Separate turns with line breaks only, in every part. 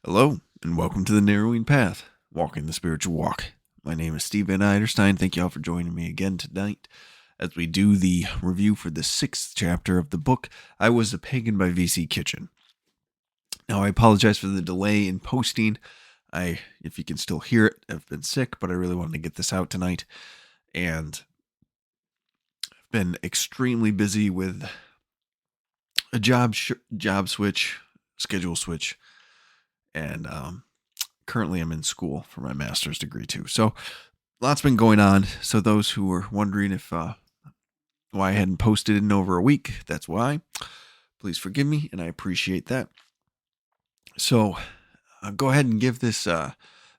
Hello, and welcome to the Narrowing Path, Walking the Spiritual Walk. My name is Steve Van Eiderstein. Thank you all for joining me again tonight as we do the review for the 6th chapter of the book, I Was a Pagan by V.C. Kitchen. Now, I apologize for the delay in posting. If you can still hear it, I've been sick, but I really wanted to get this out tonight. And I've been extremely busy with a job switch, schedule switch, and currently I'm in school for my master's degree too. So lots been going on. So those who were wondering if why I hadn't posted in over a week, that's why. Please forgive me, and I appreciate that. So go ahead and give this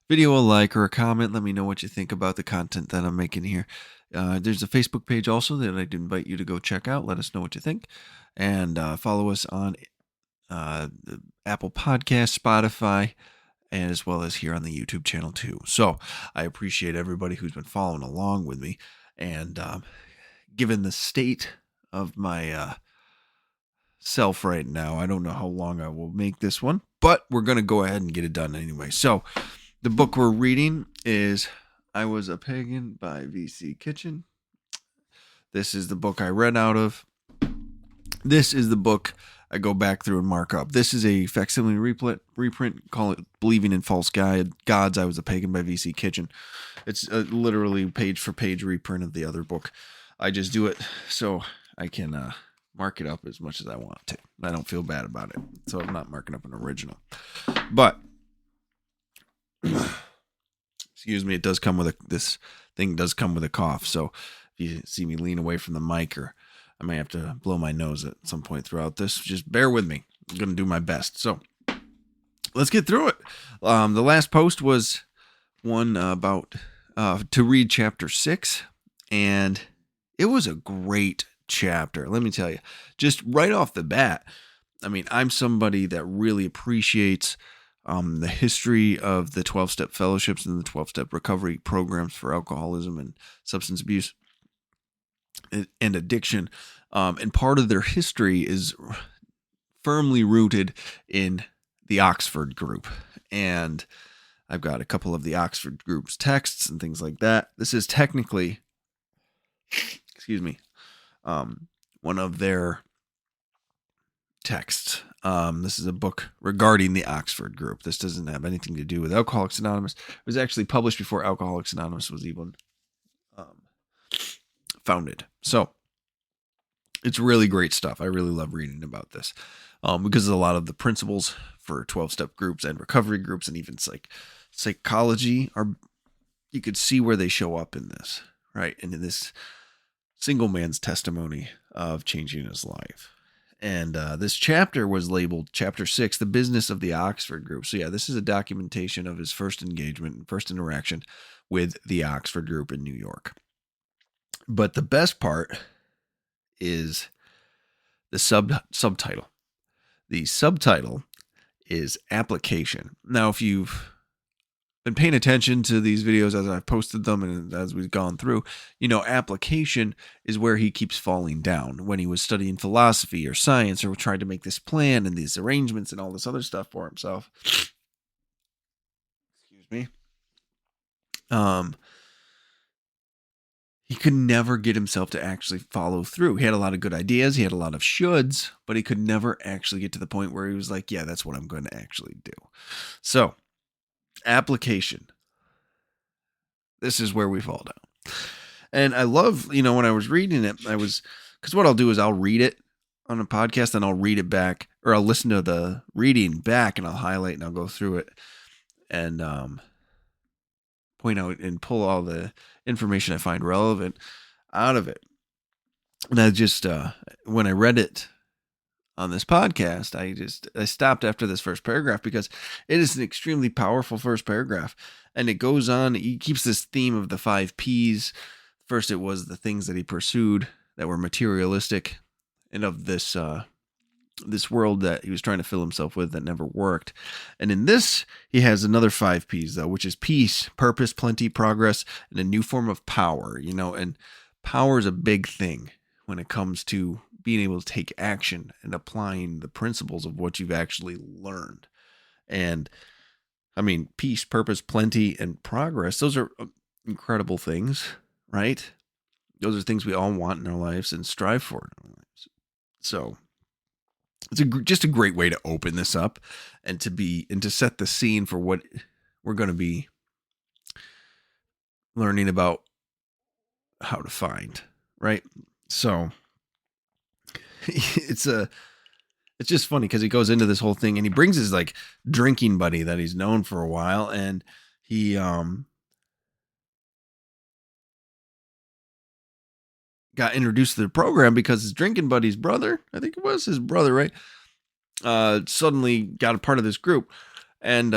video a like or a comment. Let me know what you think about the content that I'm making here. There's a Facebook page also that I'd invite you to go check out. Let us know what you think. And follow us on Apple Podcasts, Spotify, as well as here on the YouTube channel too. So I appreciate everybody who's been following along with me. And given the state of my self right now, I don't know how long I will make this one, but we're going to go ahead and get it done anyway. So the book we're reading is I Was a Pagan by V.C. Kitchen. This is the book I read out of. This is the book I go back through and mark up. This is a facsimile reprint, call it Believing in False Gods, I Was a Pagan by V.C. Kitchen. It's literally page for page reprint of the other book. I just do it so I can mark it up as much as I want to. I don't feel bad about it, so I'm not marking up an original. But, excuse me, it does come with this thing does come with a cough, so if you see me lean away from the mic, or I may have to blow my nose at some point throughout this, just bear with me. I'm going to do my best. So let's get through it. The last post was one about to read chapter 6, and it was a great chapter. Let me tell you, just right off the bat, I mean, I'm somebody that really appreciates the history of the 12-step fellowships and the 12-step recovery programs for alcoholism and substance abuse and addiction. And part of their history is firmly rooted in the Oxford group. And I've got a couple of the Oxford group's texts and things like that. This is technically, one of their texts. This is a book regarding the Oxford group. This doesn't have anything to do with Alcoholics Anonymous. It was actually published before Alcoholics Anonymous was even founded. So it's really great stuff. I really love reading about this because a lot of the principles for 12-step groups and recovery groups and even psychology you could see where they show up in this, right? And in this single man's testimony of changing his life. And this chapter was labeled Chapter 6, The Business of the Oxford Group. So yeah, this is a documentation of his first engagement and first interaction with the Oxford Group in New York. But the best part is the subtitle. The subtitle is Application. Now, if you've been paying attention to these videos as I've posted them and as we've gone through, application is where he keeps falling down when he was studying philosophy or science or tried to make this plan and these arrangements and all this other stuff for himself. Excuse me. He could never get himself to actually follow through. He had a lot of good ideas. He had a lot of shoulds, but he could never actually get to the point where he was like, yeah, that's what I'm going to actually do. So, application. This is where we fall down. And I love, when I was reading it, because what I'll do is I'll read it on a podcast and I'll read it back, or I'll listen to the reading back and I'll highlight and I'll go through it and point out and pull all the information I find relevant out of it. And I just, when I read it on this podcast, I stopped after this first paragraph because it is an extremely powerful first paragraph. And it goes on, he keeps this theme of the 5 Ps. First, it was the things that he pursued that were materialistic and of this world that he was trying to fill himself with that never worked. And in this, he has another 5 Ps, though, which is peace, purpose, plenty, progress, and a new form of power, and power is a big thing when it comes to being able to take action and applying the principles of what you've actually learned. And I mean, peace, purpose, plenty, and progress. Those are incredible things, right? Those are things we all want in our lives and strive for in our lives. So it's just a great way to open this up and to set the scene for what we're going to be learning about how to find, right? So it's just funny because he goes into this whole thing and he brings his like drinking buddy that he's known for a while, and he got introduced to the program because his drinking buddy's brother, I think it was his brother, right? Suddenly got a part of this group and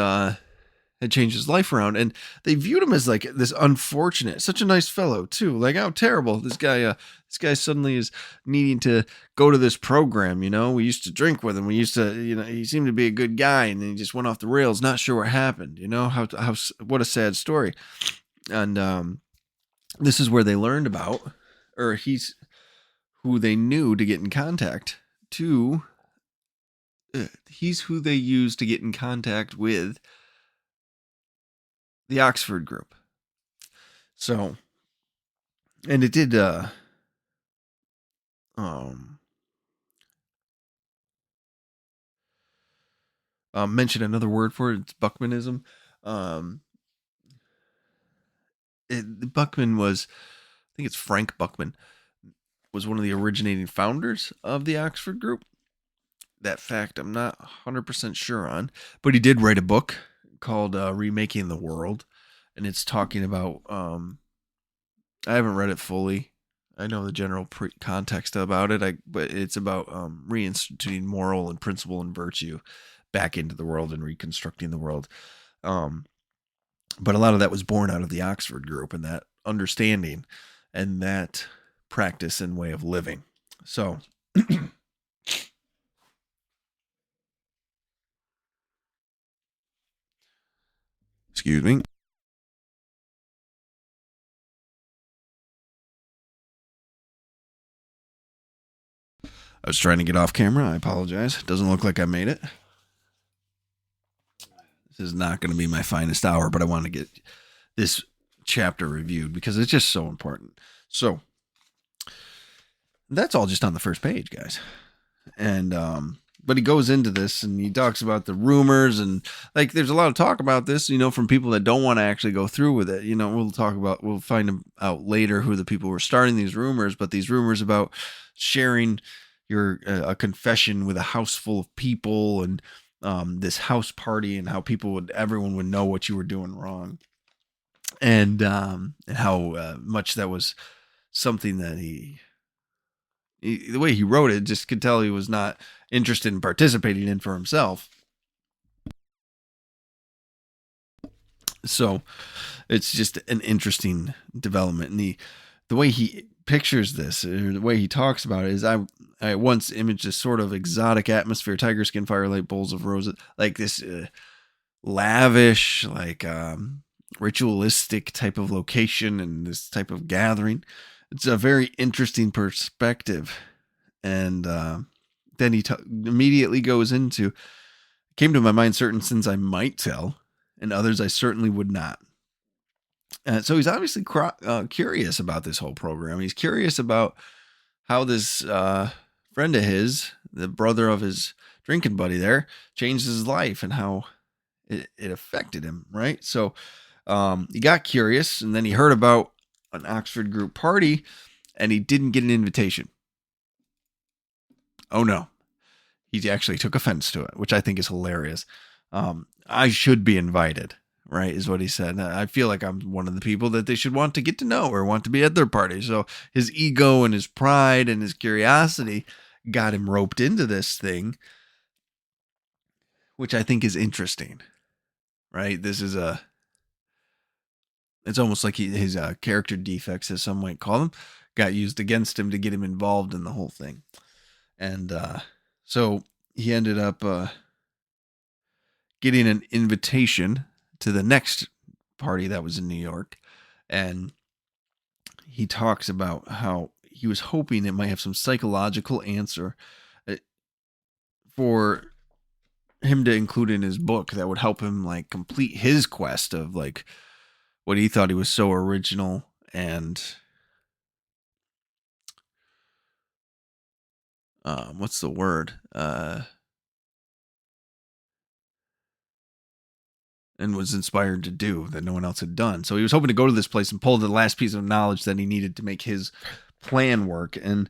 had changed his life around, and they viewed him as like this unfortunate, such a nice fellow too. Like, how terrible this guy suddenly is needing to go to this program. You know, we used to drink with him. We used to, he seemed to be a good guy, and then he just went off the rails. Not sure what happened. You know, how what a sad story. And this is where they learned about, or he's who they knew to get in contact to. He's who they used to get in contact with the Oxford group. So, and it did mention another word for it. It's Buckmanism. Buckman was, I think it's Frank Buckman, was one of the originating founders of the Oxford group. That fact I'm not 100% sure on, but he did write a book called Remaking the World, and it's talking about, I haven't read it fully. I know the general context about it, but it's about reinstituting moral and principle and virtue back into the world and reconstructing the world. But a lot of that was born out of the Oxford group and that understanding and that practice and way of living. So, excuse me. I was trying to get off camera. I apologize. It doesn't look like I made it. This is not going to be my finest hour, but I want to get this chapter reviewed because it's just so important. So that's all just on the first page, guys. And but he goes into this and he talks about the rumors, and like there's a lot of talk about this, from people that don't want to actually go through with it. We'll find out later who the people were starting these rumors, but these rumors about sharing your a confession with a house full of people, and this house party, and how everyone would know what you were doing wrong, and how much that was something that the way he wrote it, just could tell he was not interested in participating in for himself. So it's just an interesting development. And the way he pictures this, or the way he talks about it, is I once imaged this sort of exotic atmosphere, tiger skin, firelight, bowls of roses, like this lavish, like ritualistic type of location and this type of gathering. It's a very interesting perspective. And then he immediately goes into, came to my mind certain sins I might tell, and others I certainly would not. So he's obviously curious about this whole program. He's curious about how this friend of his, the brother of his drinking buddy there, changed his life and how it affected him, right? So he got curious, and then he heard about an Oxford group party, and he didn't get an invitation. Oh no. He actually took offense to it, which I think is hilarious. I should be invited, right, is what he said. I feel like I'm one of the people that they should want to get to know or want to be at their party. So his ego and his pride and his curiosity got him roped into this thing, which I think is interesting, right? It's almost like his character defects, as some might call them, got used against him to get him involved in the whole thing. And so he ended up getting an invitation to the next party that was in New York. And he talks about how he was hoping it might have some psychological answer for him to include in his book that would help him like complete his quest of like what he thought he was so original and what's the word? And was inspired to do that no one else had done. So he was hoping to go to this place and pull the last piece of knowledge that he needed to make his plan work. And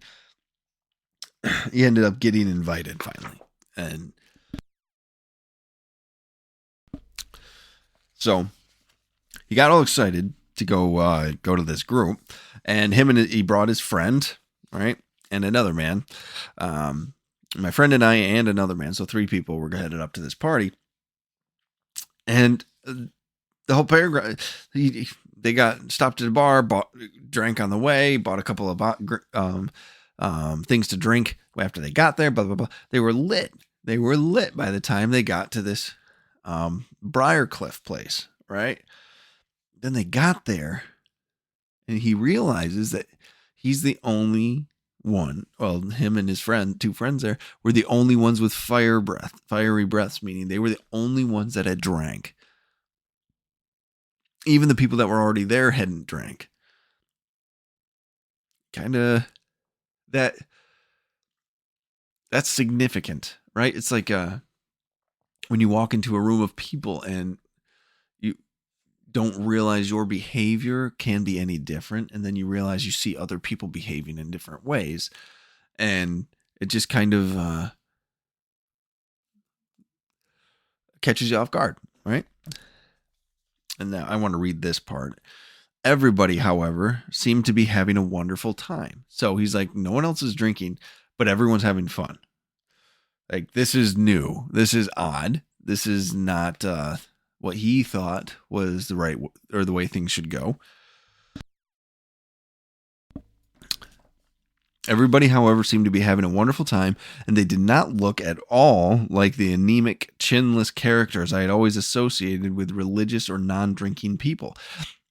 he ended up getting invited finally. And so he got all excited to go to this group, and he brought his friend, right, and another man. My friend and I and another man, so 3 people were headed up to this party. And the whole paragraph, they got stopped at a bar, drank on the way, bought a couple of things to drink after they got there. Blah blah blah. They were lit. They were lit by the time they got to this Briarcliff place, right? Then they got there, and he realizes that he's the only one. Well, him and his friend, 2 friends there, were the only ones with fiery breaths, meaning they were the only ones that had drank. Even the people that were already there hadn't drank. Kind of that's significant, right? It's like when you walk into a room of people and you don't realize your behavior can be any different, and then you realize you see other people behaving in different ways, and it just kind of catches you off guard, right? And now I want to read this part. Everybody, however, seemed to be having a wonderful time. So he's like, no one else is drinking, but everyone's having fun. Like, this is new. This is odd. This is not what he thought was the right or the way things should go. Everybody, however, seemed to be having a wonderful time, and they did not look at all like the anemic, chinless characters I had always associated with religious or non-drinking people.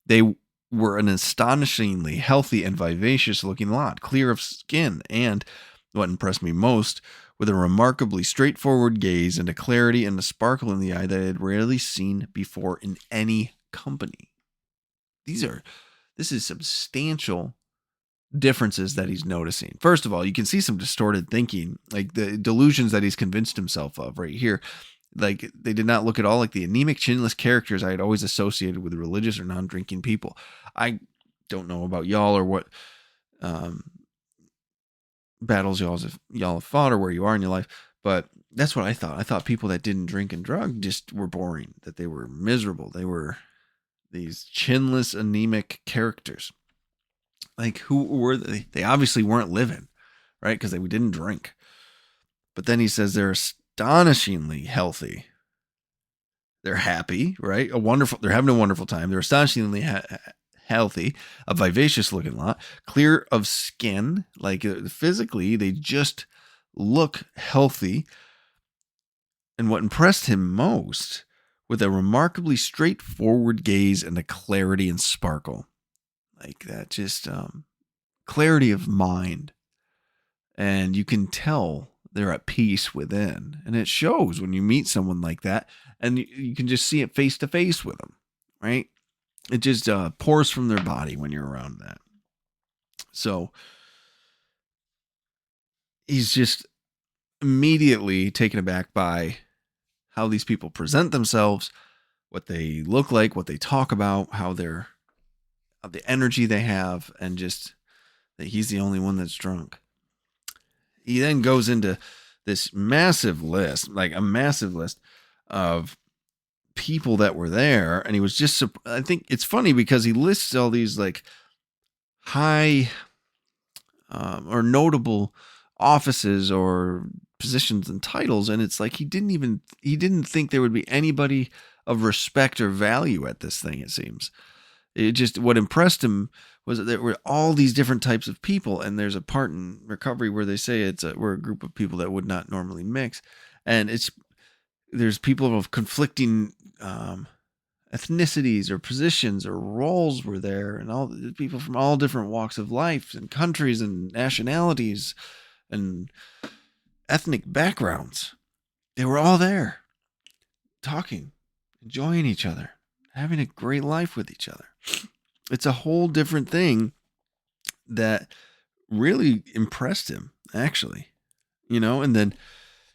They were an astonishingly healthy and vivacious-looking lot, clear of skin, and, what impressed me most, with a remarkably straightforward gaze and a clarity and a sparkle in the eye that I had rarely seen before in any company. This is substantial differences that he's noticing. First of all, you can see some distorted thinking, like the delusions that he's convinced himself of right here. Like, they did not look at all like the anemic, chinless characters I had always associated with religious or non-drinking people. I don't know about y'all or what battles y'all have fought or where you are in your life, but that's what I thought. I thought people that didn't drink and drug just were boring, that they were miserable. They were these chinless, anemic characters. Like, who were they? They obviously weren't living, right? Because they didn't drink. But then he says they're astonishingly healthy. They're happy, right? They're having a wonderful time. They're astonishingly healthy, a vivacious looking lot, clear of skin. Like, physically, they just look healthy. And what impressed him most, with a remarkably straightforward gaze and a clarity and sparkle. Like that, just clarity of mind. And you can tell they're at peace within. And it shows when you meet someone like that. And you can just see it face to face with them, right? It just pours from their body when you're around that. So he's just immediately taken aback by how these people present themselves, what they look like, what they talk about, how they're the energy they have, and just that he's the only one that's drunk. He then goes into this massive list, like a massive list of people that were there. And he was just, I think it's funny because he lists all these like high or notable offices or positions and titles. And it's like, he didn't think there would be anybody of respect or value at this thing, it seems. It just, what impressed him was that there were all these different types of people. And there's a part in Recovery where they say we're a group of people that would not normally mix. And there's people of conflicting ethnicities or positions or roles were there, and all the people from all different walks of life and countries and nationalities and ethnic backgrounds. They were all there. talking, enjoying each other, having a great life with each other. It's a whole different thing that really impressed him, actually. And then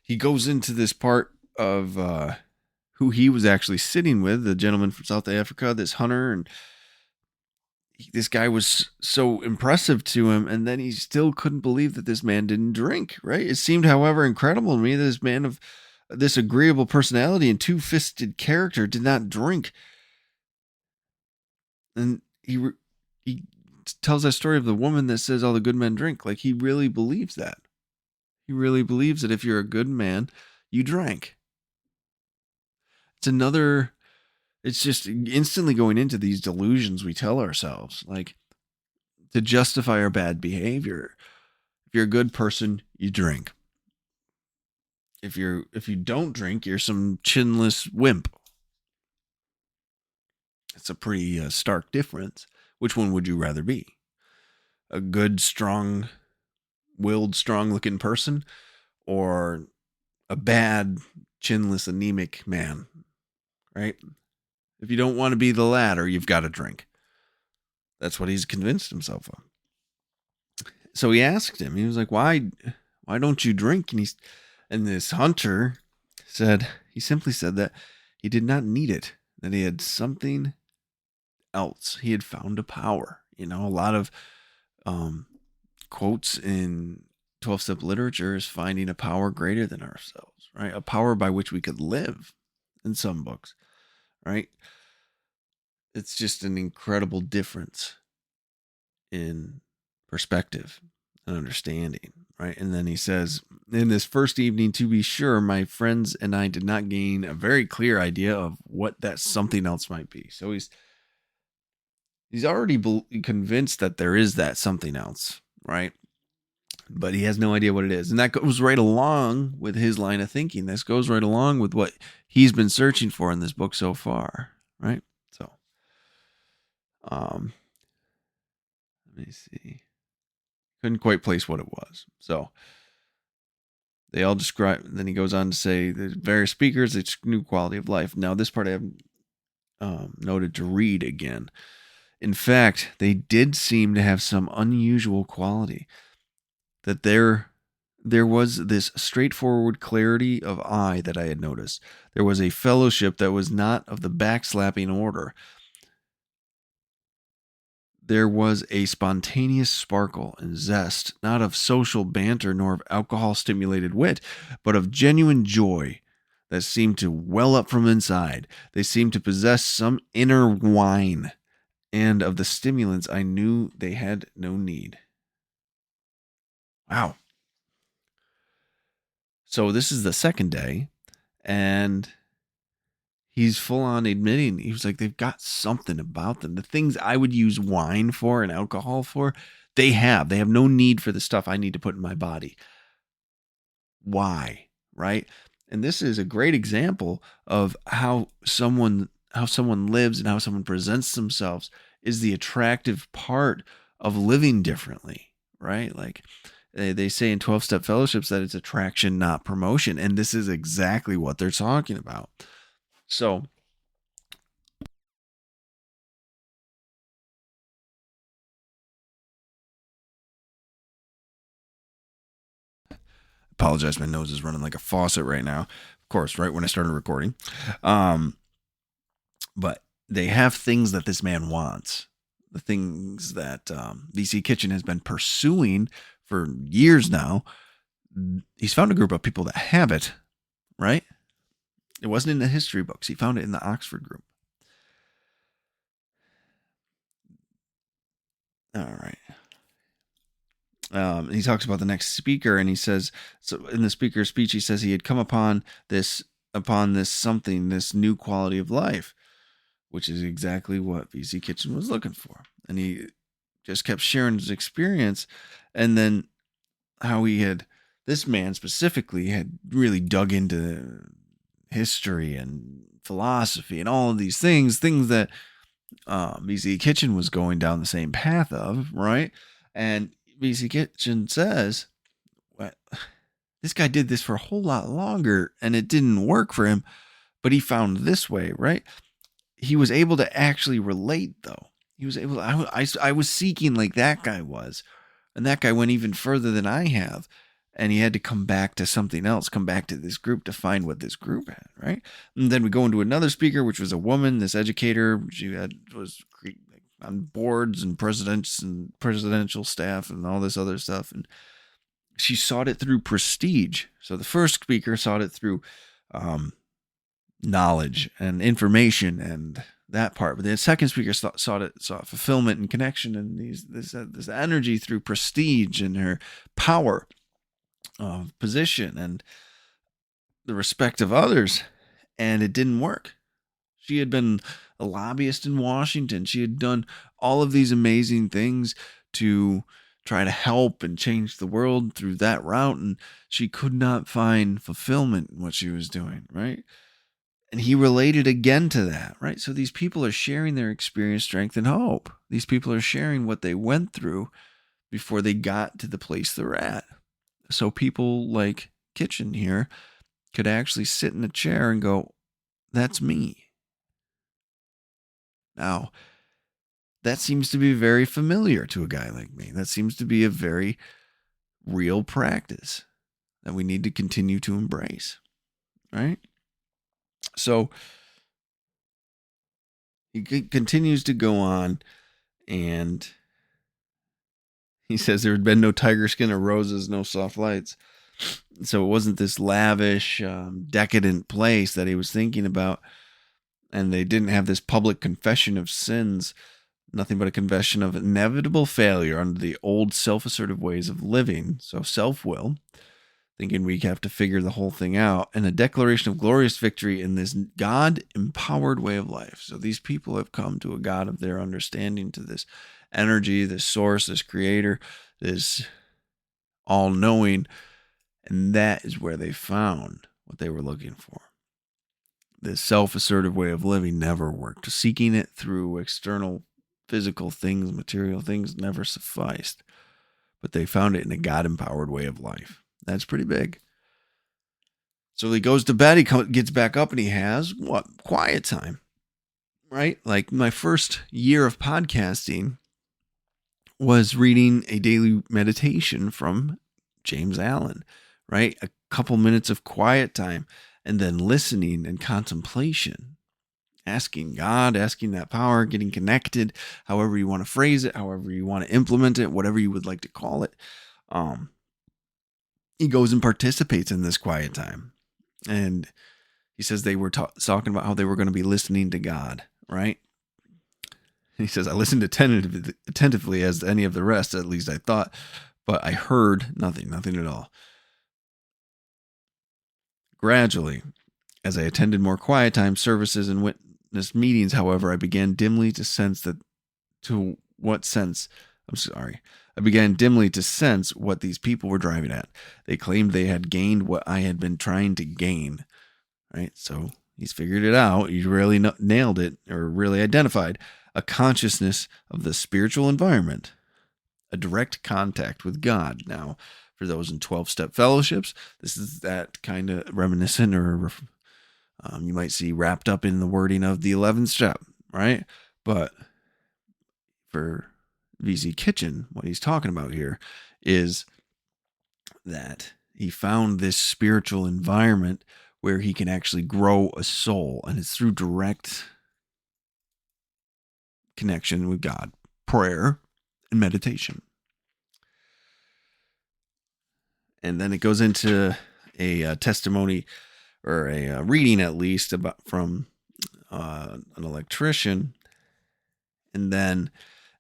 he goes into this part of who he was actually sitting with, the gentleman from South Africa, this hunter, and this guy was so impressive to him, and then he still couldn't believe that this man didn't drink, right? It seemed, however, incredible to me that this man of this agreeable personality and two-fisted character did not drink. And he tells that story of the woman that says all the good men drink. Like, he really believes that. He really believes that if you're a good man, you drank. It's just instantly going into these delusions we tell ourselves, like, to justify our bad behavior. If you're a good person, you drink. If you don't drink, you're some chinless wimp. It's a pretty stark difference. Which one would you rather be? A good, strong-willed, strong-looking person, or a bad, chinless, anemic man, right? If you don't want to be the latter, you've got to drink. That's what he's convinced himself of. So he asked him, he was like, why don't you drink? And this hunter he simply said that he did not need it, that he had something else. He had found a power. A lot of quotes in 12-step literature is finding a power greater than ourselves, right? A power by which we could live in some books, right? It's just an incredible difference in perspective and understanding, right? And then he says, in this first evening, to be sure, my friends and I did not gain a very clear idea of what that something else might be. So he's already convinced that there is that something else, right? But he has no idea what it is. And that goes right along with his line of thinking. This goes right along with what he's been searching for in this book so far, right? So, let me see. Couldn't quite place what it was. So they all describe, then he goes on to say the various speakers, it's new quality of life. Now, this part I have noted to read again. In fact, they did seem to have some unusual quality. That there was this straightforward clarity of eye that I had noticed. There was a fellowship that was not of the backslapping order. There was a spontaneous sparkle and zest, not of social banter nor of alcohol-stimulated wit, but of genuine joy that seemed to well up from inside. They seemed to possess some inner wine, and of the stimulants I knew they had no need. Wow. So this is the second day, and he's full on admitting, he was like, they've got something about them. The things I would use wine for and alcohol for, they have. They have no need for the stuff I need to put in my body. Why? Right? And this is a great example of how someone lives and how someone presents themselves is the attractive part of living differently, right? Like they say in 12-step fellowships that it's attraction, not promotion. And this is exactly what they're talking about. So apologize, my nose is running like a faucet right now. Of course, right when I started recording. But they have things that this man wants. The things that VC Kitchen has been pursuing for years now. He's found a group of people that have it, right? It wasn't in the history books. He found it in the Oxford group. All right. He talks about the next speaker, and he says, so in the speaker's speech, he says he had come upon this something, this new quality of life, which is exactly what VC Kitchen was looking for. And he just kept sharing his experience, and then how this man specifically had really dug into history and philosophy and all of these things that VC Kitchen was going down the same path of, right? And VC Kitchen says, well, this guy did this for a whole lot longer and it didn't work for him, But he found this way, right? He was able to actually relate, though. He was able. I was seeking like that guy was, and that guy went even further than I have, and he had to come back to something else, come back to this group to find what this group had, right? And then we go into another speaker, which was a woman, this educator. She was on boards and presidential staff and all this other stuff, and she sought it through prestige. So the first speaker sought it through knowledge and information and that part, but the second speaker saw fulfillment and connection and this energy through prestige and her power of position and the respect of others, and it didn't work. She had been a lobbyist in Washington. She had done all of these amazing things to try to help and change the world through that route, and she could not find fulfillment in what she was doing, right? And he related again to that, right? So these people are sharing their experience, strength, and hope. These people are sharing what they went through before they got to the place they're at. So people like Kitchen here could actually sit in a chair and go, that's me. Now, that seems to be very familiar to a guy like me. That seems to be a very real practice that we need to continue to embrace, right? So he continues to go on, and he says there had been no tiger skin or roses, no soft lights. So it wasn't this lavish, decadent place that he was thinking about. And they didn't have this public confession of sins, nothing but a confession of inevitable failure under the old self-assertive ways of living. So self-will, thinking we have to figure the whole thing out, and a declaration of glorious victory in this God-empowered way of life. So these people have come to a God of their understanding, to this energy, this source, this creator, this all-knowing, and that is where they found what they were looking for. This self-assertive way of living never worked. Seeking it through external physical things, material things, never sufficed. But they found it in a God-empowered way of life. That's pretty big. So he goes to bed, he gets back up, and he has, quiet time, right? Like my first year of podcasting was reading a daily meditation from James Allen, right? A couple minutes of quiet time, and then listening and contemplation, asking God, asking that power, getting connected, however you want to phrase it, however you want to implement it, whatever you would like to call it. He goes and participates in this quiet time. And he says they were talking about how they were going to be listening to God, right? He says, I listened attentively as any of the rest, at least I thought, but I heard nothing at all. Gradually, as I attended more quiet time services and witness meetings, however, I began dimly to sense what these people were driving at. They claimed they had gained what I had been trying to gain, right? So he's figured it out. He really nailed it, or really identified a consciousness of the spiritual environment, a direct contact with God. Now, for those in 12-step fellowships, this is that kind of reminiscent, or you might see wrapped up in the wording of the 11th step, right? But for VC Kitchen, what he's talking about here is that he found this spiritual environment where he can actually grow a soul, and it's through direct connection with God, prayer, and meditation. And then it goes into a testimony, or a reading at least, from an electrician. And then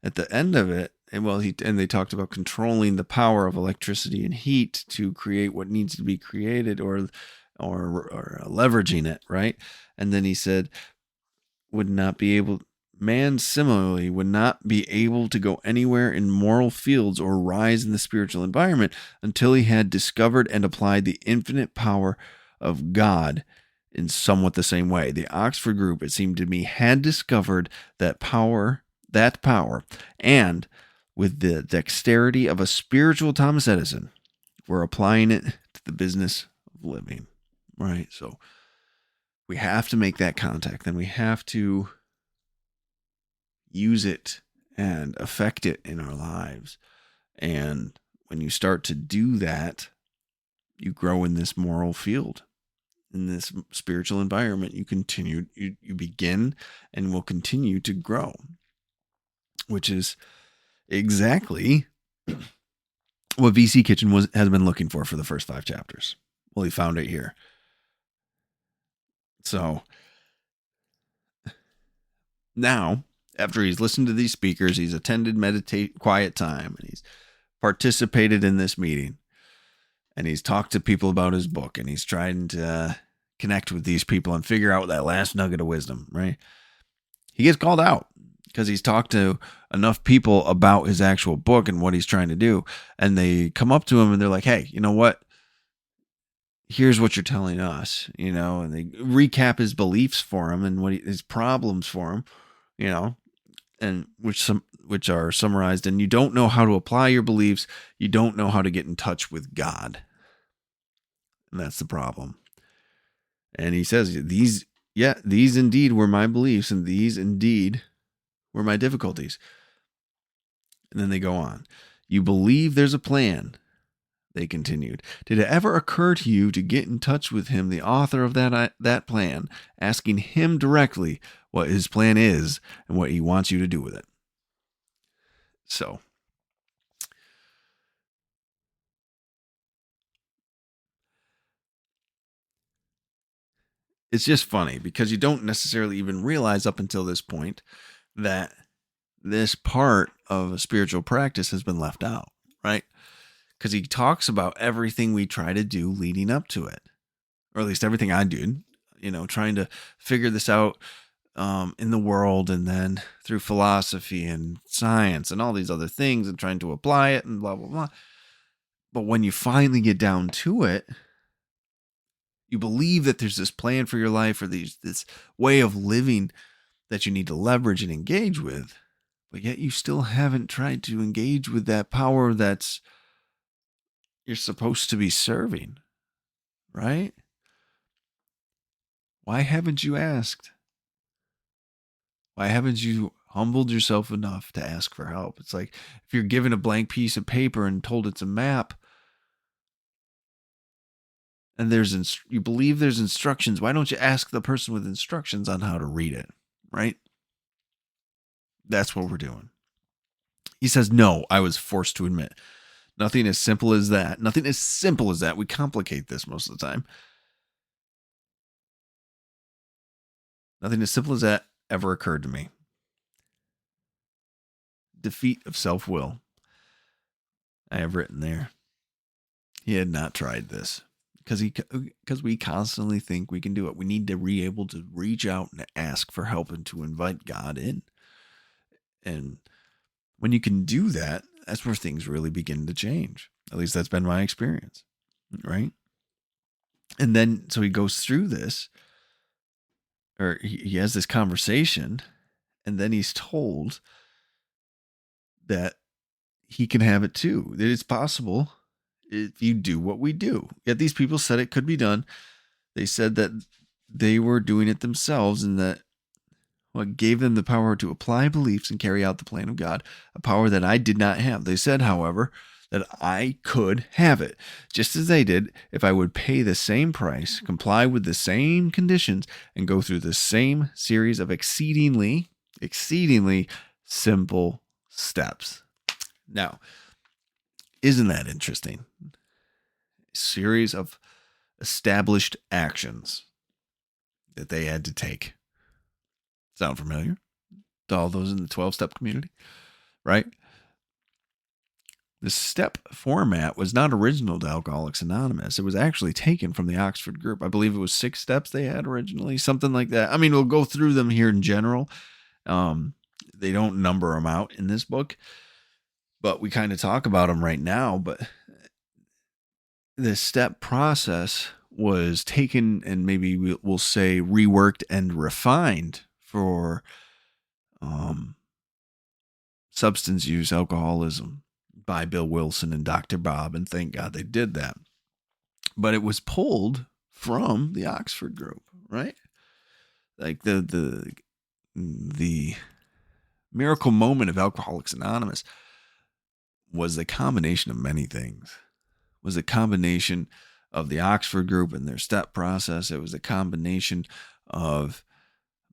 at the end of it, they talked about controlling the power of electricity and heat to create what needs to be created, or leveraging it, right? And then he said, man similarly would not be able to go anywhere in moral fields or rise in the spiritual environment until he had discovered and applied the infinite power of God in somewhat the same way. The Oxford group, it seemed to me, had discovered that power, and with the dexterity of a spiritual Thomas Edison, were applying it to the business of living, right? So We have to make that contact. Then we have to use it and affect it in our lives. And when you start to do that, you grow in this moral field, in this spiritual environment. You begin and will continue to grow, which is exactly what VC Kitchen has been looking for the first 5 chapters. Well, he found it here. So now, after he's listened to these speakers, he's attended quiet time, and he's participated in this meeting, and he's talked to people about his book, and he's trying to connect with these people and figure out that last nugget of wisdom, right? He gets called out because he's talked to enough people about his actual book and what he's trying to do. And they come up to him and they're like, hey, you know what? Here's what you're telling us, and they recap his beliefs for him and his problems for him, and which are summarized. And you don't know how to apply your beliefs. You don't know how to get in touch with God. And that's the problem. And he says, these indeed were my beliefs, and these indeed were my difficulties. And then they go on. You believe there's a plan, they continued. Did it ever occur to you to get in touch with him, the author of that plan, asking him directly what his plan is and what he wants you to do with it? So, it's just funny because you don't necessarily even realize up until this point that this part of a spiritual practice has been left out, right? Because he talks about everything we try to do leading up to it, or at least everything I did, trying to figure this out in the world, and then through philosophy and science and all these other things, and trying to apply it and blah, blah, blah. But when you finally get down to it, you believe that there's this plan for your life, or this way of living that you need to leverage and engage with, but yet you still haven't tried to engage with that power that's you're supposed to be serving, right? Why haven't you asked? Why haven't you humbled yourself enough to ask for help? It's like if you're given a blank piece of paper and told it's a map, and you believe there's instructions, why don't you ask the person with instructions on how to read it, right? That's what we're doing. He says, no, I was forced to admit. Nothing as simple as that. Nothing as simple as that. We complicate this most of the time. Nothing as simple as that ever occurred to me. Defeat of self-will. I have written there. He had not tried this because we constantly think we can do it. We need to be able to reach out and ask for help and to invite God in. And when you can do that, that's where things really begin to change. At least that's been my experience, right? And then, so he goes through this, or he has this conversation, and then he's told that he can have it too, that it's possible if you do what we do. Yet these people said it could be done. They said that they were doing it themselves, and that what gave them the power to apply beliefs and carry out the plan of God, a power that I did not have. They said, however, that I could have it, just as they did, if I would pay the same price, comply with the same conditions, and go through the same series of exceedingly simple steps. Now, isn't that interesting? A series of established actions that they had to take. Sound familiar to all those in the 12-step community, right? The step format was not original to Alcoholics Anonymous. It was actually taken from the Oxford group. I believe it was 6 steps they had originally, something like that. I mean, we'll go through them here in general. They don't number them out in this book, but we kind of talk about them right now. But the step process was taken and maybe we'll say reworked and refined for substance use, alcoholism, by Bill Wilson and Dr. Bob, and thank God they did that. But it was pulled from the Oxford group, right? like the miracle moment of Alcoholics Anonymous was a combination of many things. It was a combination of the Oxford group and their step process. It was a combination of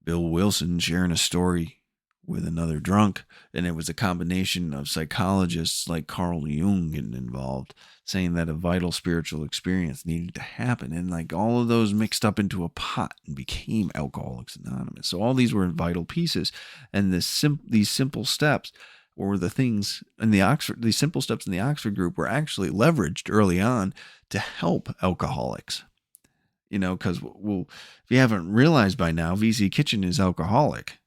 Bill Wilson sharing a story with another drunk, and it was a combination of psychologists like Carl Jung getting involved, saying that a vital spiritual experience needed to happen, and like all of those mixed up into a pot and became Alcoholics Anonymous. So all these were vital pieces, and these simple steps were the things in the Oxford. These simple steps in the Oxford group were actually leveraged early on to help alcoholics. Because if you haven't realized by now, VC Kitchen is alcoholic.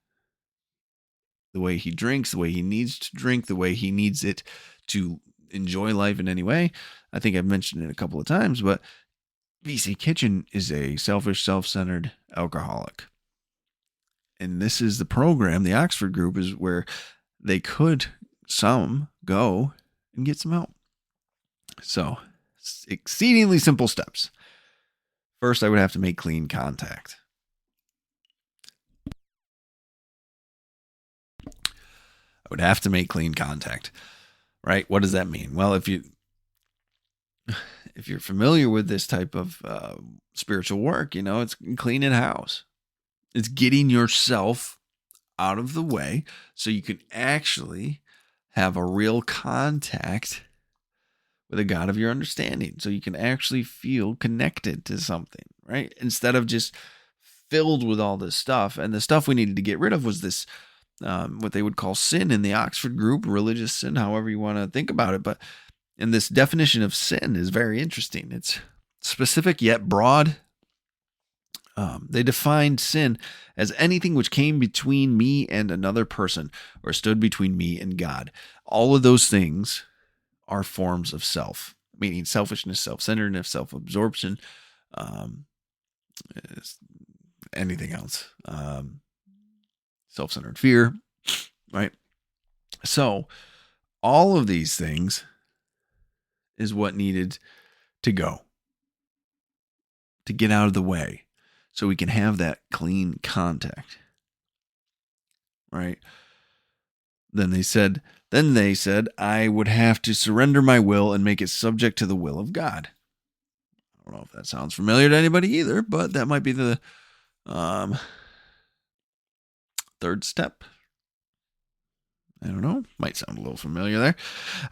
The way he drinks, the way he needs to drink, the way he needs it to enjoy life in any way. I think I've mentioned it a couple of times, but VC Kitchen is a selfish, self-centered alcoholic. And this is the program, the Oxford group, is where they could, some, go and get some help. So, exceedingly simple steps. First, I would have to make clean contact. Would have to make clean contact, right? What does that mean? Well, if you're familiar with this type of spiritual work, it's cleaning house. It's getting yourself out of the way so you can actually have a real contact with a God of your understanding. So you can actually feel connected to something, right? Instead of just filled with all this stuff. And the stuff we needed to get rid of was this what they would call sin in the Oxford group, religious sin, however you want to think about it. And this definition of sin is very interesting. It's specific yet broad. They defined sin as anything which came between me and another person or stood between me and God. All of those things are forms of self, meaning selfishness, self-centeredness, self-absorption, anything else. Self-centered fear, right? So all of these things is what needed to go, to get out of the way so we can have that clean contact, right? Then they said, I would have to surrender my will and make it subject to the will of God. I don't know if that sounds familiar to anybody either, but that might be the third step. I don't know. Might sound a little familiar there.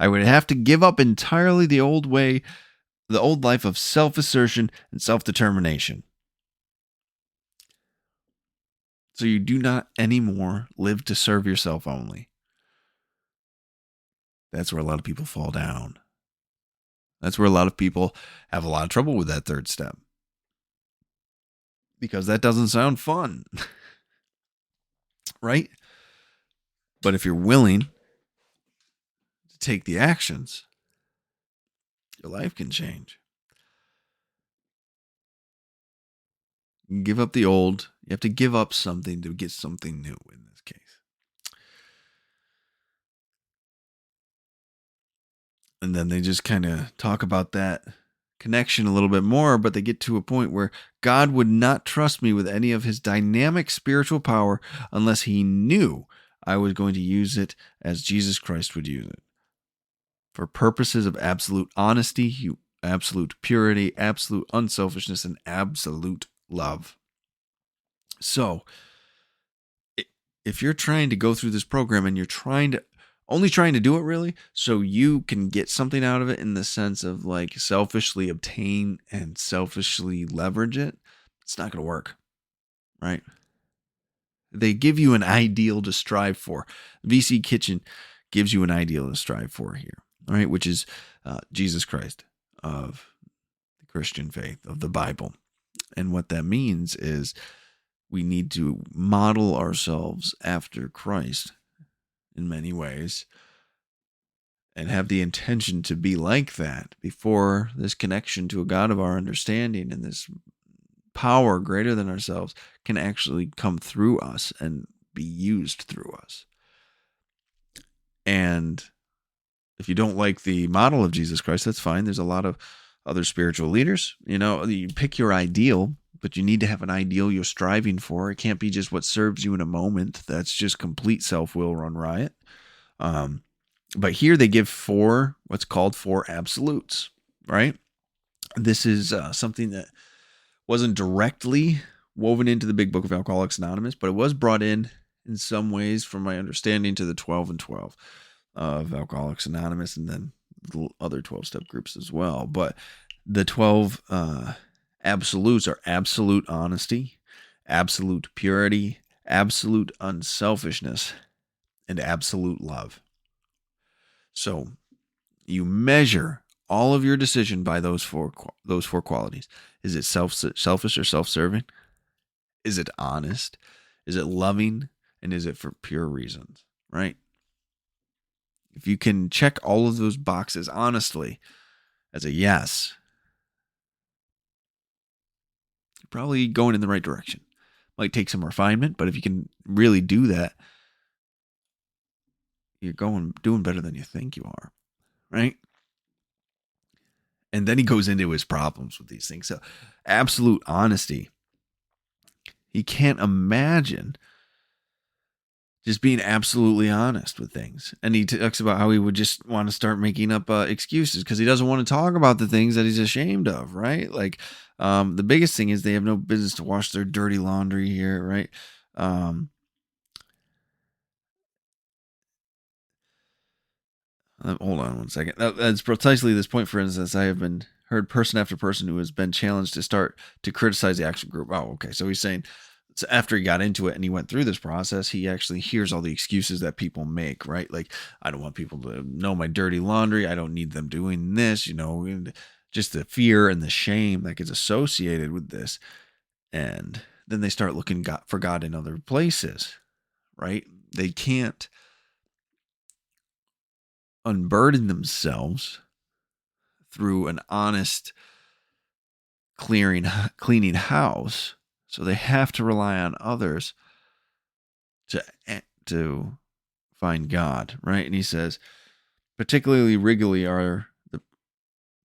I would have to give up entirely the old life of self-assertion and self-determination. So you do not anymore live to serve yourself only. That's where a lot of people fall down. That's where a lot of people have a lot of trouble with that third step. Because that doesn't sound fun. Right? But if you're willing to take the actions, your life can change. You can give up the old. You have to give up something to get something new in this case. And then they just kind of talk about that connection a little bit more, but they get to a point where God would not trust me with any of his dynamic spiritual power unless he knew I was going to use it as Jesus Christ would use it. For purposes of absolute honesty, absolute purity, absolute unselfishness, and absolute love. So, if you're trying to go through this program and you're only trying to do it really so you can get something out of it in the sense of like selfishly obtain and selfishly leverage it, it's not going to work, right? They give you an ideal to strive for. VC Kitchen gives you an ideal to strive for here, all right, which is Jesus Christ of the Christian faith, of the Bible. And what that means is we need to model ourselves after Christ in many ways and have the intention to be like that before this connection to a God of our understanding and this power greater than ourselves can actually come through us and be used through us. And if you don't like the model of Jesus Christ, that's fine. There's a lot of other spiritual leaders. You pick your ideal, but you need to have an ideal you're striving for. It can't be just what serves you in a moment. That's just complete self-will run riot. But here they give what's called four absolutes, right? This is something that wasn't directly woven into the big book of Alcoholics Anonymous, but it was brought in some ways, from my understanding, to the 12 and 12 of Alcoholics Anonymous, and then the other 12-step groups as well. But the 12 absolutes are absolute honesty, absolute purity, absolute unselfishness, and absolute love. So you measure all of your decision by those four qualities. Is it selfish or self-serving? Is it honest? Is it loving? And is it for pure reasons, right? If you can check all of those boxes honestly as a yes, you're probably going in the right direction. Might take some refinement, but if you can really do that, you're doing better than you think you are, right? And then he goes into his problems with these things. So absolute honesty. He can't imagine just being absolutely honest with things. And he talks about how he would just want to start making up excuses because he doesn't want to talk about the things that he's ashamed of, right? Like the biggest thing is they have no business to wash their dirty laundry here, right? Hold on one second. That's precisely this point, for instance, I have been heard person after person who has been challenged to start to criticize the action group. Oh, okay. So he's saying, so after he got into it and he went through this process, he actually hears all the excuses that people make, right? Like, I don't want people to know my dirty laundry. I don't need them doing this, and just the fear and the shame that gets associated with this. And then they start looking for God in other places, right? They can't unburden themselves through an honest cleaning house, so they have to rely on others to find God, right? And he says, particularly regally are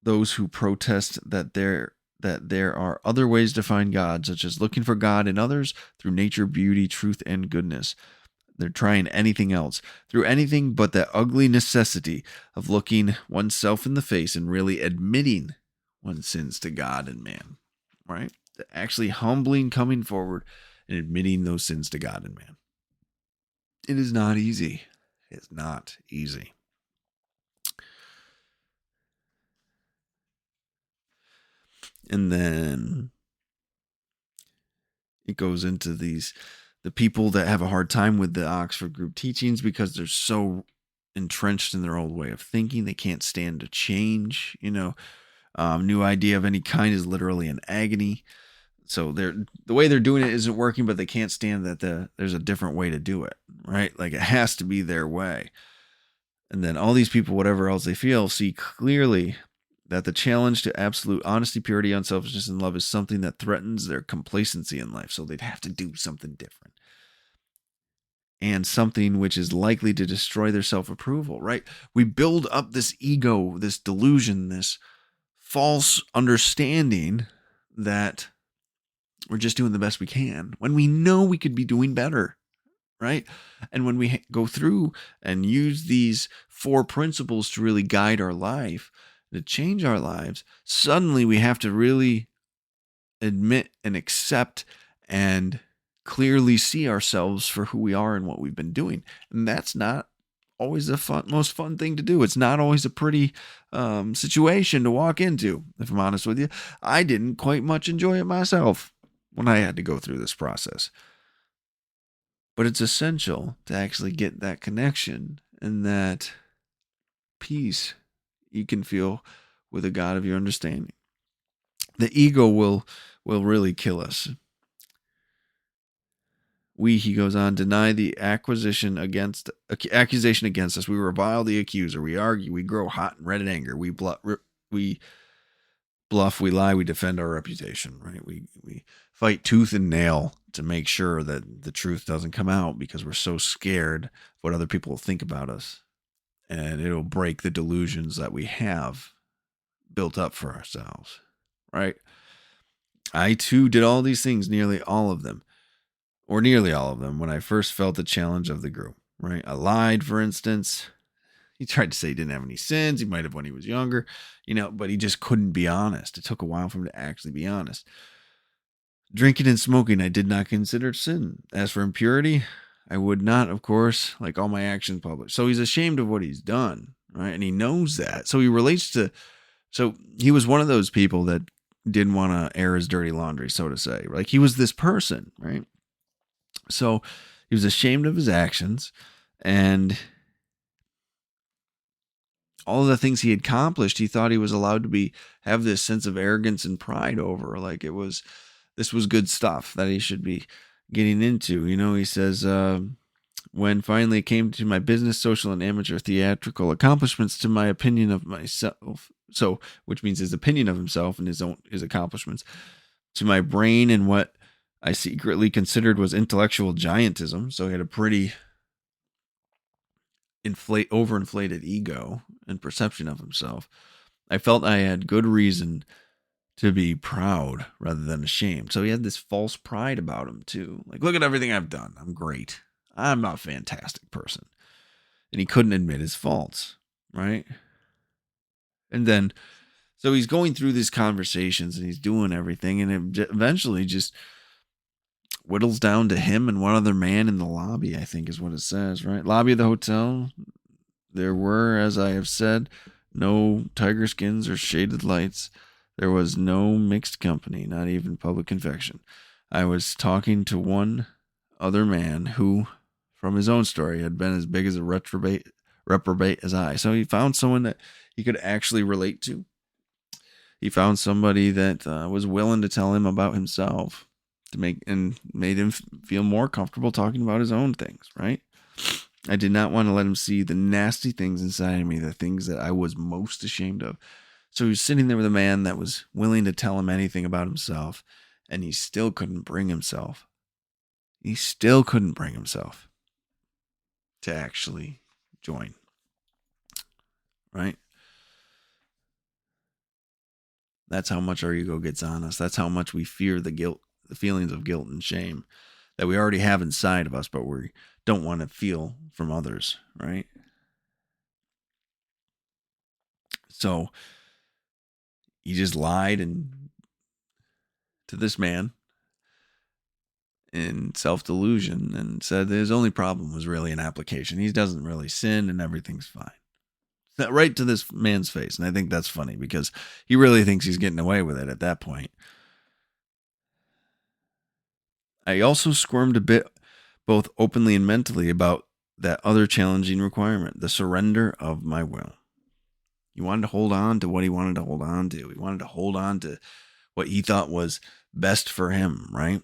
those who protest that there are other ways to find God, such as looking for God in others through nature, beauty, truth, and goodness. They're trying anything else, through anything but that ugly necessity of looking oneself in the face and really admitting one's sins to God and man, right? Actually humbling, coming forward, and admitting those sins to God and man. It is not easy. It's not easy. And then it goes into the people that have a hard time with the Oxford group teachings because they're so entrenched in their old way of thinking. They can't stand to change. New idea of any kind is literally an agony. So the way they're doing it isn't working, but they can't stand that there's a different way to do it, right? Like it has to be their way. And then all these people, whatever else they feel, see clearly that the challenge to absolute honesty, purity, unselfishness, and love is something that threatens their complacency in life. So they'd have to do something different. And something which is likely to destroy their self-approval, right? We build up this ego, this delusion, this false understanding that we're just doing the best we can when we know we could be doing better, right? And when we go through and use these four principles to really guide our life, to change our lives, suddenly we have to really admit and accept and clearly see ourselves for who we are and what we've been doing. And that's not always the most fun thing to do. It's not always a pretty situation to walk into, if I'm honest with you. I didn't quite much enjoy it myself when I had to go through this process. But it's essential to actually get that connection and that peace you can feel with a God of your understanding. The ego will really kill us. We, he goes on, deny the accusation against us. We revile the accuser. We argue. We grow hot and red in anger. We bluff. We lie. We defend our reputation. Right. We fight tooth and nail to make sure that the truth doesn't come out because we're so scared of what other people will think about us, and it'll break the delusions that we have built up for ourselves. Right. I too did all these things, nearly all of them, when I first felt the challenge of the group, right? I lied, for instance. He tried to say he didn't have any sins. He might have when he was younger, but he just couldn't be honest. It took a while for him to actually be honest. Drinking and smoking, I did not consider sin. As for impurity, I would not, of course, like all my actions published. So he's ashamed of what he's done, right? And he knows that. So he was one of those people that didn't want to air his dirty laundry, so to say. Like he was this person, right? So he was ashamed of his actions and all of the things he had accomplished. He thought he was allowed to have this sense of arrogance and pride over, like this was good stuff that he should be getting into. He says, when finally it came to my business, social, and amateur theatrical accomplishments, to my opinion of myself, so which means his opinion of himself and his accomplishments, to my brain and what I secretly considered was intellectual giantism. So he had a pretty overinflated ego and perception of himself. I felt I had good reason to be proud rather than ashamed. So he had this false pride about him too. Like, look at everything I've done. I'm great. I'm a fantastic person. And he couldn't admit his faults, right? And then, so he's going through these conversations and he's doing everything, and it eventually just whittles down to him and one other man in the lobby, I think is what it says, right? Lobby of the hotel. There were, as I have said, no tiger skins or shaded lights. There was no mixed company, not even public confection. I was talking to one other man who, from his own story, had been as big as a reprobate as I. So he found someone that he could actually relate to. He found somebody that was willing to tell him about himself, made him feel more comfortable talking about his own things, right? I did not want to let him see the nasty things inside of me, the things that I was most ashamed of. So he was sitting there with a man that was willing to tell him anything about himself, and he still couldn't bring himself. To actually join, right? That's how much our ego gets on us. That's how much we fear the feelings of guilt and shame that we already have inside of us, but we don't want to feel from others, right? So he just lied to this man in self-delusion and said that his only problem was really an application. He doesn't really sin and everything's fine. Right to this man's face. And I think that's funny because he really thinks he's getting away with it at that point. I also squirmed a bit, both openly and mentally, about that other challenging requirement, the surrender of my will. He wanted to hold on to what he wanted to hold on to. He wanted to hold on to what he thought was best for him, right?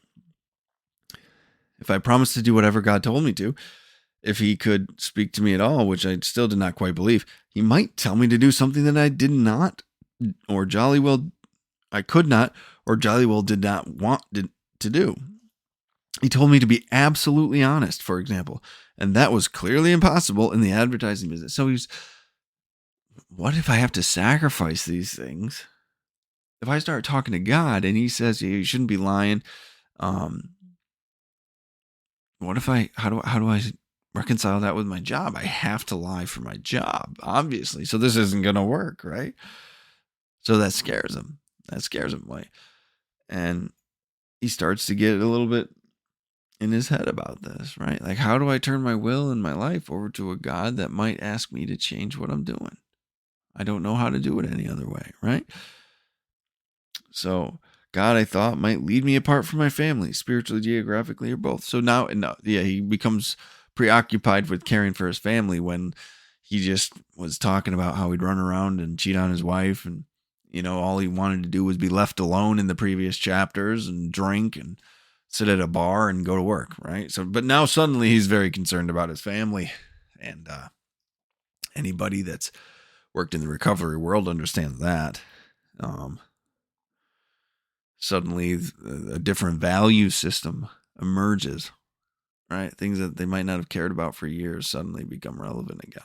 If I promised to do whatever God told me to, if he could speak to me at all, which I still did not quite believe, he might tell me to do something that I did not, or jolly well, I could not, or jolly well did not want to do. He told me to be absolutely honest, for example, and that was clearly impossible in the advertising business. So what if I have to sacrifice these things? If I start talking to God and he says you shouldn't be lying, how do I reconcile that with my job? I have to lie for my job, obviously. So this isn't going to work, right? So that scares him. And he starts to get a little bit in his head about this, right? Like, how do I turn my will and my life over to a God that might ask me to change what I'm doing? I don't know how to do it any other way, right? So God, I thought, might lead me apart from my family, spiritually, geographically, or both. So now, he becomes preoccupied with caring for his family when he just was talking about how he'd run around and cheat on his wife. And, all he wanted to do was be left alone in the previous chapters and drink and sit at a bar and go to work, right? So, but now suddenly he's very concerned about his family. And anybody that's worked in the recovery world understands that. Suddenly a different value system emerges, right? Things that they might not have cared about for years suddenly become relevant again.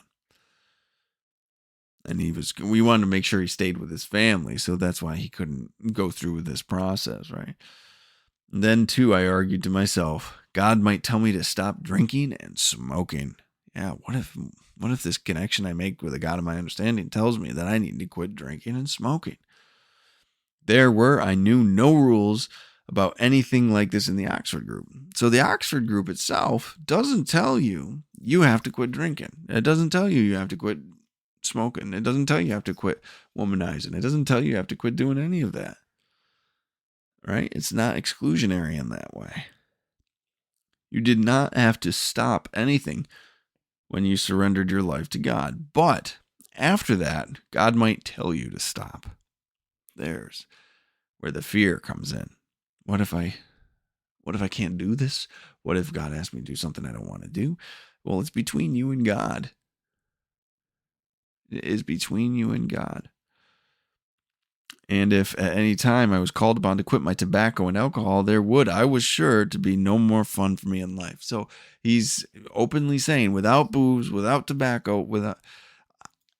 And we wanted to make sure he stayed with his family. So that's why he couldn't go through with this process, right? And then too, I argued to myself, God might tell me to stop drinking and smoking. Yeah, what if this connection I make with the God of my understanding tells me that I need to quit drinking and smoking? I knew no rules about anything like this in the Oxford group. So the Oxford group itself doesn't tell you have to quit drinking. It doesn't tell you have to quit smoking. It doesn't tell you have to quit womanizing. It doesn't tell you have to quit doing any of that. Right? It's not exclusionary in that way. You did not have to stop anything when you surrendered your life to God. But after that, God might tell you to stop. There's where the fear comes in. What if I can't do this? What if God asked me to do something I don't want to do? Well, it's between you and God. It is between you and God. And if at any time I was called upon to quit my tobacco and alcohol, I was sure to be no more fun for me in life. So he's openly saying, without booze, without tobacco,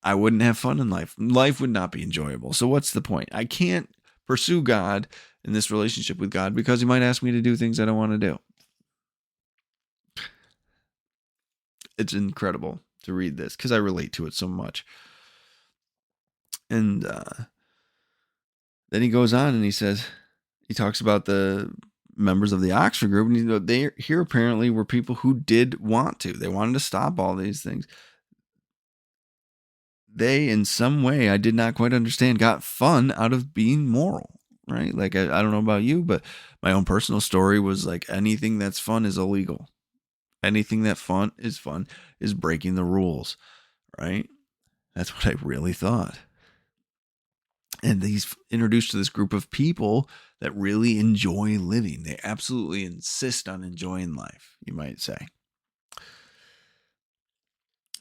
I wouldn't have fun in life. Life would not be enjoyable. So what's the point? I can't pursue God in this relationship with God because he might ask me to do things I don't want to do. It's incredible to read this because I relate to it so much. And then he goes on and he talks about the members of the Oxford group, and they here apparently were people who did want to. They wanted to stop all these things. They, in some way, I did not quite understand, got fun out of being moral, right? Like, I don't know about you, but my own personal story was like, anything that's fun is illegal. Anything that fun is breaking the rules, right? That's what I really thought. And he's introduced to this group of people that really enjoy living. They absolutely insist on enjoying life, you might say.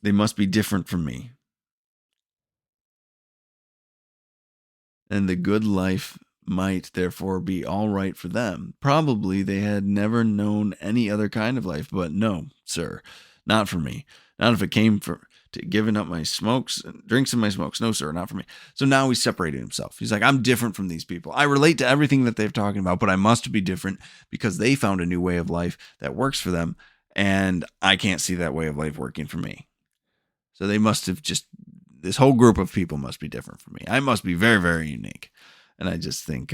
They must be different from me. And the good life might therefore be all right for them. Probably they had never known any other kind of life, but no, sir, not for me. Not if it came to giving up my drinks and my smokes. No, sir, not for me. So now he's separated himself. He's like, I'm different from these people. I relate to everything that they're talking about, but I must be different because they found a new way of life that works for them. And I can't see that way of life working for me. So they must have this whole group of people must be different from me. I must be very, very unique. And I just think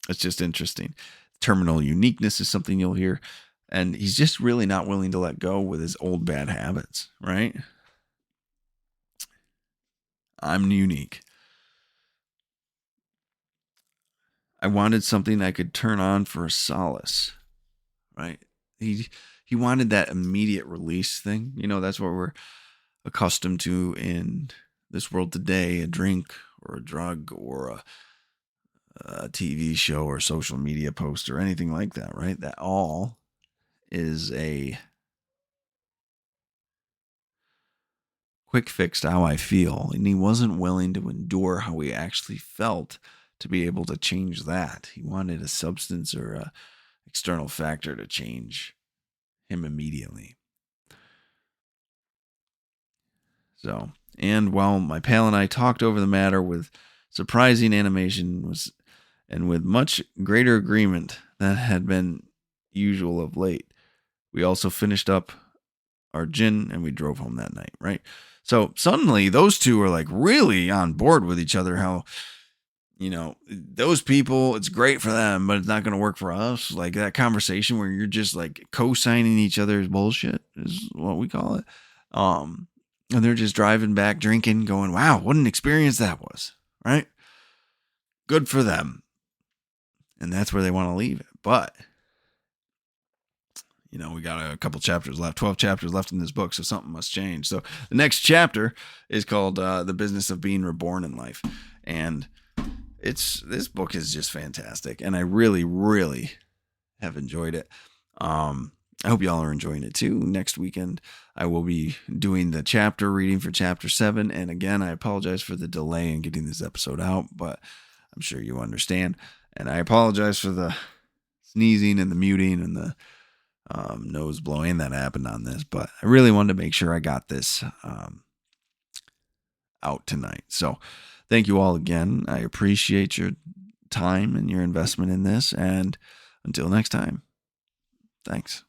it's just interesting. Terminal uniqueness is something you'll hear. And he's just really not willing to let go with his old bad habits, right? I'm unique. I wanted something I could turn on for a solace, right? He wanted that immediate release thing. That's what we're accustomed to in this world today, a drink or a drug or a TV show or social media post or anything like that, right? That all is a quick fix to how I feel. And he wasn't willing to endure how he actually felt to be able to change that. He wanted a substance or a external factor to change him immediately. So, and while my pal and I talked over the matter with surprising animation and with much greater agreement than had been usual of late, we also finished up our gin and we drove home that night, right? So suddenly those two are like really on board with each other. How, those people, it's great for them, but it's not going to work for us. Like that conversation where you're just like co-signing each other's bullshit is what we call it. And they're just driving back, drinking, going, wow, what an experience that was, right? Good for them. And that's where they want to leave it. But, we got a couple chapters left, 12 chapters left in this book, so something must change. So the next chapter is called The Business of Being Reborn in Life. And this book is just fantastic. And I really, really have enjoyed it. I hope y'all are enjoying it too. Next weekend, I will be doing the chapter reading for chapter 7. And again, I apologize for the delay in getting this episode out, but I'm sure you understand. And I apologize for the sneezing and the muting and the nose blowing that happened on this, but I really wanted to make sure I got this out tonight. So thank you all again. I appreciate your time and your investment in this. And until next time, thanks.